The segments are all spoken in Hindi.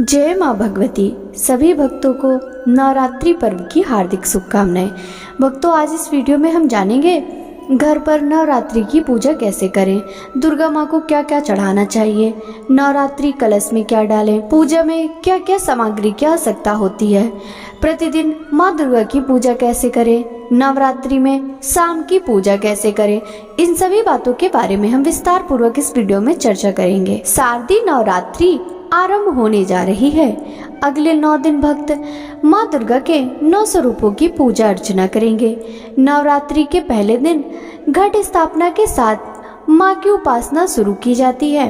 जय माँ भगवती। सभी भक्तों को नवरात्रि पर्व की हार्दिक शुभकामनाएं। भक्तों, आज इस वीडियो में हम जानेंगे घर पर नवरात्रि की पूजा कैसे करें, दुर्गा माँ को क्या क्या चढ़ाना चाहिए, नवरात्रि कलश में क्या डालें, पूजा में क्या क्या सामग्री की आवश्यकता होती है, प्रतिदिन माँ दुर्गा की पूजा कैसे करें, नवरात्रि में शाम की पूजा कैसे करें। इन सभी बातों के बारे में हम विस्तार पूर्वक इस वीडियो में चर्चा करेंगे। शारदीय नवरात्रि आरंभ होने जा रही है। अगले 9 दिन भक्त माँ दुर्गा के 9 स्वरूपों की पूजा अर्चना करेंगे। नवरात्रि के पहले दिन घट स्थापना के साथ माँ की उपासना शुरू की जाती है।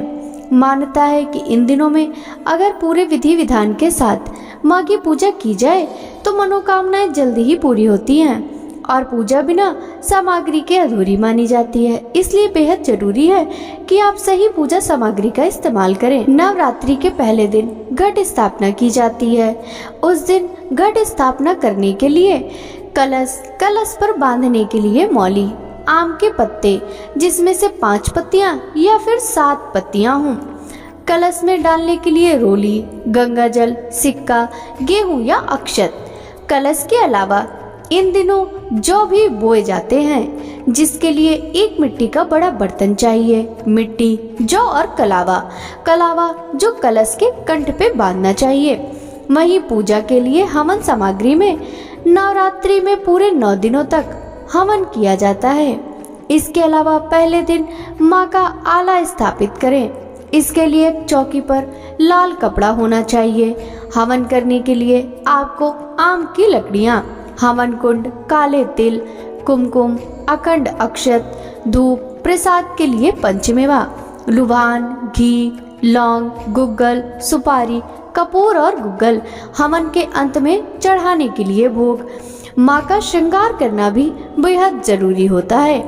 मान्यता है कि इन दिनों में अगर पूरे विधि विधान के साथ माँ की पूजा की जाए तो मनोकामनाएं जल्दी ही पूरी होती हैं और पूजा बिना सामग्री के अधूरी मानी जाती है। इसलिए बेहद जरूरी है कि आप सही पूजा सामग्री का इस्तेमाल करें। नवरात्रि के पहले दिन घट स्थापना की जाती है। उस दिन घट स्थापना करने के लिए कलश पर बांधने के लिए मौली, आम के पत्ते जिसमें से 5 पत्तियां या फिर 7 पत्तियां हों, कलश में डालने के लिए रोली, गंगा जल, सिक्का, गेहूं या अक्षत। कलश के अलावा इन दिनों जौ भी बोए जाते हैं, जिसके लिए एक मिट्टी का बड़ा बर्तन चाहिए। मिट्टी, जौ और कलावा जो कलश के कंठ पे बांधना चाहिए। वहीं पूजा के लिए हवन सामग्री में नवरात्रि में पूरे 9 दिनों तक हवन किया जाता है। इसके अलावा पहले दिन माँ का आला स्थापित करें। इसके लिए चौकी पर लाल कपड़ा होना चाहिए। हवन करने के लिए आपको आम की लकड़ियाँ, हवन कुंड, काले तिल, कुमकुम, अखंड अक्षत, धूप, प्रसाद के लिए पंचमेवा, लुभान, घी, लौंग, गुग्गल, सुपारी, कपूर और गुग्गल हवन के अंत में चढ़ाने के लिए भोग। माँ का श्रृंगार करना भी बेहद जरूरी होता है।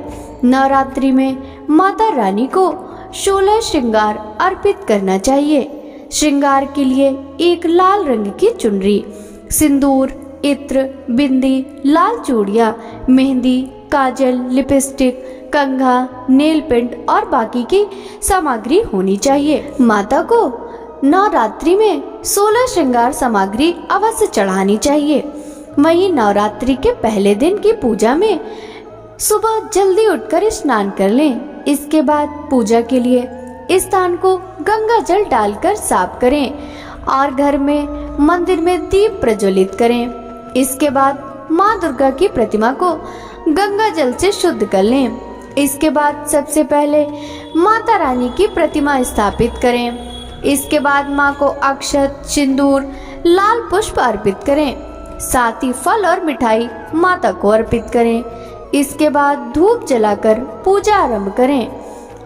नवरात्रि में माता रानी को 16 श्रृंगार अर्पित करना चाहिए। श्रृंगार के लिए एक लाल रंग की चुनरी, सिंदूर, इत्र, बिंदी, लाल चूड़ियाँ, मेहंदी, काजल, लिपस्टिक, कंघा, नेल पेंट और बाकी की सामग्री होनी चाहिए। माता को नवरात्रि में 16 श्रृंगार सामग्री अवश्य चढ़ानी चाहिए। वहीं नवरात्रि के पहले दिन की पूजा में सुबह जल्दी उठकर स्नान कर लें। इसके बाद पूजा के लिए स्थान को गंगा जल डालकर साफ करें और घर में, मंदिर में दीप प्रज्वलित करें। इसके बाद माँ दुर्गा की प्रतिमा को गंगा जल से शुद्ध कर लें। इसके बाद सबसे पहले माता रानी की प्रतिमा स्थापित करें। इसके बाद माँ को अक्षत, सिंदूर, लाल पुष्प अर्पित करें। साथ ही फल और मिठाई माता को अर्पित करें। इसके बाद धूप जलाकर पूजा आरंभ करें।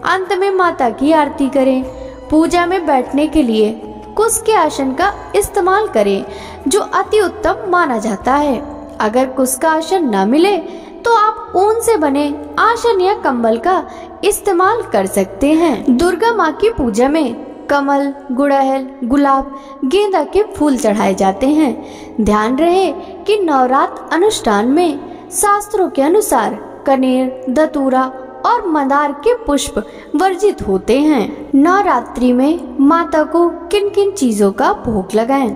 अंत में माता की आरती करें। पूजा में बैठने के लिए कुश के आसन का इस्तेमाल करें, जो अति उत्तम माना जाता है। अगर कुश का आसन न मिले तो आप ऊन से बने आसन या कंबल का इस्तेमाल कर सकते हैं। दुर्गा माँ की पूजा में कमल, गुड़हल, गुलाब, गेंदा के फूल चढ़ाए जाते हैं। ध्यान रहे कि नवरात्र अनुष्ठान में शास्त्रों के अनुसार कनेर, दतूरा और मंदार के पुष्प वर्जित होते हैं। नवरात्रि में माता को किन किन चीजों का भोग लगाएं?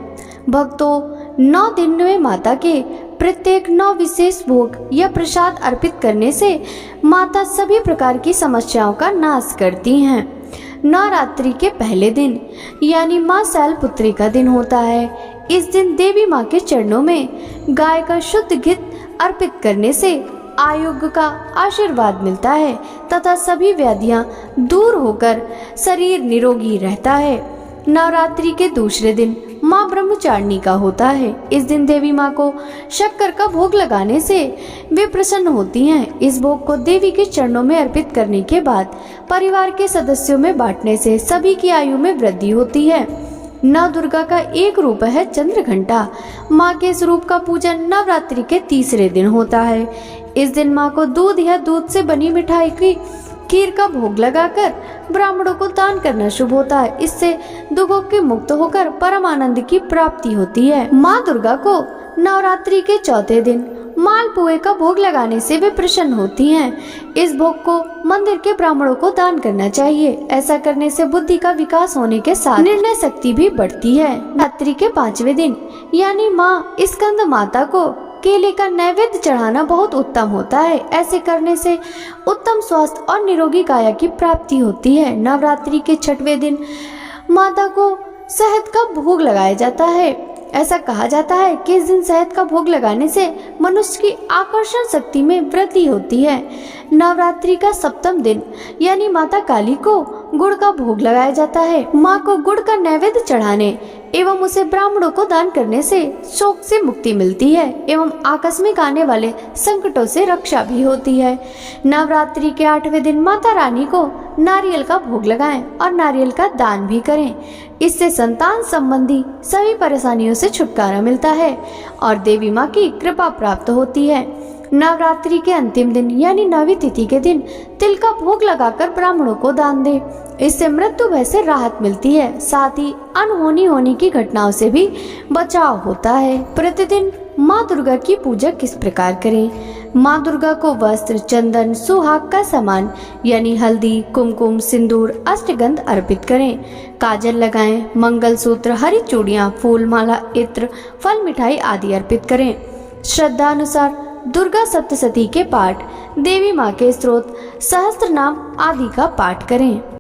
भक्तों, 9 दिन में माता के प्रत्येक 9 विशेष भोग या प्रसाद अर्पित करने से माता सभी प्रकार की समस्याओं का नाश करती हैं। नवरात्रि के पहले दिन यानी माँ शैलपुत्री का दिन होता है। इस दिन देवी माँ के चरणों में गाय का शुद्ध घी अर्पित करने से आयुग्य का आशीर्वाद मिलता है तथा सभी व्याधियां दूर होकर शरीर निरोगी रहता है। नवरात्रि के दूसरे दिन माँ ब्रह्मचारिणी का होता है। इस दिन देवी माँ को शक्कर का भोग लगाने से वे प्रसन्न होती हैं। इस भोग को देवी के चरणों में अर्पित करने के बाद परिवार के सदस्यों में बांटने से सभी की आयु में वृद्धि होती है। नव दुर्गा का एक रूप है चंद्रघंटा। माँ के इस रूप का पूजन नवरात्रि के तीसरे दिन होता है। इस दिन माँ को दूध या दूध से बनी मिठाई की खीर का भोग लगाकर ब्राह्मणों को दान करना शुभ होता है। इससे दुखों के मुक्त होकर परम आनंद की प्राप्ति होती है। माँ दुर्गा को नवरात्रि के चौथे दिन मालपुए का भोग लगाने से वे प्रसन्न होती हैं। इस भोग को मंदिर के ब्राह्मणों को दान करना चाहिए। ऐसा करने से बुद्धि का विकास होने के साथ निर्णय शक्ति भी बढ़ती है। नवरात्रि के 5वें दिन यानी माँ स्कंद माता को केले का नैवेद्य चढ़ाना बहुत उत्तम होता है। ऐसे करने से उत्तम स्वास्थ्य और निरोगी काया की प्राप्ति होती है। नवरात्रि के 6वें दिन माता को शहद का भोग लगाया जाता है। ऐसा कहा जाता है कि इस दिन शहद का भोग लगाने से मनुष्य की आकर्षण शक्ति में वृद्धि होती है। नवरात्रि का 7वां दिन यानी माता काली को गुड़ का भोग लगाया जाता है। माँ को गुड़ का नैवेद्य चढ़ाने एवं उसे ब्राह्मणों को दान करने से शोक से मुक्ति मिलती है एवं आकस्मिक आने वाले संकटों से रक्षा भी होती है। नवरात्रि के 8वें दिन माता रानी को नारियल का भोग लगाएं और नारियल का दान भी करें। इससे संतान संबंधी सभी परेशानियों से छुटकारा मिलता है और देवी माँ की कृपा प्राप्त होती है। नवरात्रि के अंतिम दिन यानी 9वीं तिथि के दिन तिल का भोग लगाकर ब्राह्मणों को दान दें। इससे मृत्यु भय से राहत मिलती है, साथ ही अनहोनी होने की घटनाओं से भी बचाव होता है। प्रतिदिन माँ दुर्गा की पूजा किस प्रकार करें? माँ दुर्गा को वस्त्र, चंदन, सुहाग का सामान यानी हल्दी, कुमकुम, सिंदूर, अष्टगंध अर्पित करें। काजल लगाएं, मंगलसूत्र, हरी चूड़ियाँ, फूल माला, इत्र, फल, मिठाई आदि अर्पित करें। श्रद्धा अनुसार दुर्गा सप्तशती के पाठ, देवी माँ के स्तोत्र, सहस्त्र नाम आदि का पाठ करें।